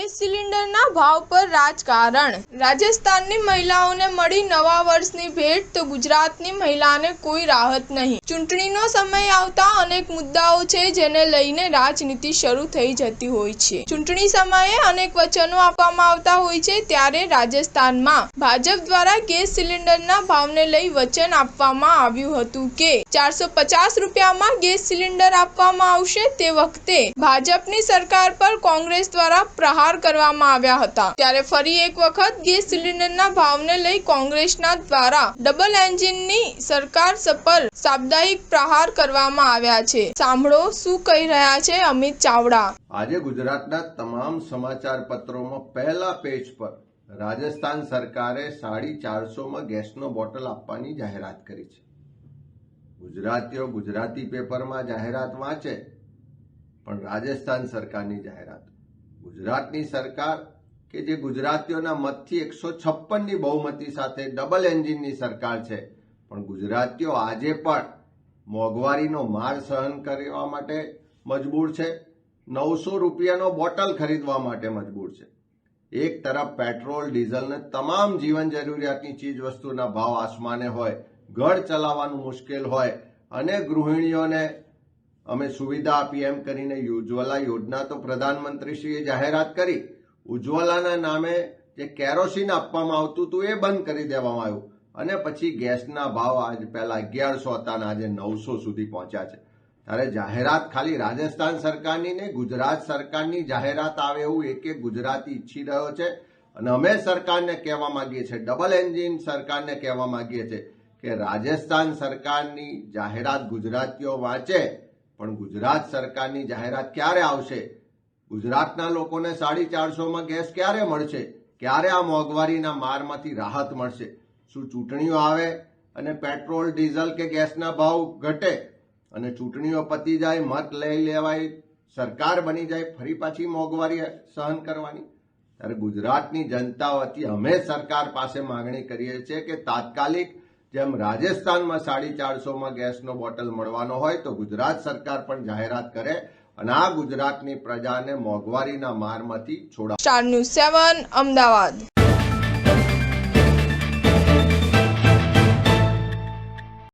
Gas સિલિન્ડરના ભાવ પર રાજકારણ। રાજસ્થાનની મહિલાઓને મળી નવા વર્ષની ભેટ તો ગુજરાતની મહિલાને કોઈ રાહત નહીં। ચૂંટણીનો સમય આવતા અનેક મુદ્દાઓ છે જેને લઈને રાજનીતિ શરૂ થઈ જતી હોય છે। ચૂંટણી સમયે અનેક વચનો આપવામાં આવતા હોય છે, ત્યારે રાજસ્થાનમાં ભાજપ દ્વારા ગેસ સિલિન્ડરના ભાવને લઈ વચન આપવામાં આવ્યું હતું કે 450 રૂપિયામાં ગેસ સિલિન્ડર આપવામાં આવશે। તે વખતે ભાજપની સરકાર પર કોંગ્રેસ દ્વારા પ્રહાર કરવામાં આવ્યા હતા, ત્યારે ફરી એક વખત ગેસ સિલિન્ડરના ભાવને લઈ કોંગ્રેસના દ્વારા ડબલ એન્જિનની સરકાર પર સાપ્તાહિક પ્રહાર કરવામાં આવ્યા છે। સાંભળો શું કહી રહ્યા છે અમિત ચાવડા। આજે ગુજરાતના તમામ સમાચાર પત્રોમાં પહેલા પેજ પર રાજસ્થાન સરકારે 450 ગેસનો બોટલ આપવાની જાહેરાત કરી છે। ગુજરાતીઓ ગુજરાતી પેપરમાં જાહેરાત વાંચે, પણ રાજસ્થાન સરકારની જાહેરાત, ગુજરાતની સરકાર કે જે ગુજરાતીઓના મતથી 156ની બહુમતી સાથે ડબલ એન્જિનની સરકાર છે, પણ ગુજરાતીઓ આજે પણ મોંઘવારીનો માર સહન કરવા માટે મજબૂર છે। 900 રૂપિયાનો બોટલ ખરીદવા માટે મજબૂર છે। એક તરફ પેટ્રોલ, ડીઝલ ને તમામ જીવન જરૂરિયાતની ચીજ વસ્તુના ભાવ આસમાને હોય, ઘર ચલાવવાનું મુશ્કેલ હોય, અને ગૃહિણીઓને અમે સુવિધા આપી એમ કરીને ઉજ્જવલા યોજના તો પ્રધાનમંત્રીશ્રીએ જાહેરાત કરી। ઉજ્જવલાના નામે જે કેરોસીન આપવામાં આવતું હતું એ બંધ કરી દેવામાં આવ્યું, અને પછી ગેસના ભાવ આજ પહેલા 1100 હતા અને આજે 900 સુધી પહોંચ્યા છે। ત્યારે જાહેરાત ખાલી રાજસ્થાન સરકારની ને ગુજરાત સરકારની જાહેરાત આવે એવું એક ગુજરાતી ઈચ્છી રહ્યો છે। અને અમે સરકારને કહેવા માંગીએ છીએ, ડબલ એન્જિન સરકારને કહેવા માંગીએ છીએ કે રાજસ્થાન સરકારની જાહેરાત ગુજરાતીઓ વાંચે, પણ ગુજરાત સરકારની જાહેરાત ક્યારે આવશે? ગુજરાતના લોકોને 450 ગેસ ક્યારે મળશે? ક્યારે આ મોંઘવારીના મારમાંથી રાહત મળશે? શું ચૂંટણીઓ આવે અને પેટ્રોલ, ડીઝલ કે ગેસના ભાવ ઘટે અને ચૂંટણીઓ પતી જાય, મત લઈ લેવાય, સરકાર બની જાય, ફરી પાછી મોંઘવારી સહન કરવાની? ત્યારે ગુજરાતની જનતા વતી અમે સરકાર પાસે માંગણી કરીએ છીએ કે તાત્કાલિક જેમ રાજસ્થાનમાં 450 ગેસનો બોટલ મળવાનો હોય તો ગુજરાત સરકાર પણ જાહેરાત કરે અને આ ગુજરાતની પ્રજાને મોંઘવારીના મારમાંથી છોડાવે। Star news 7 Ahmedabad.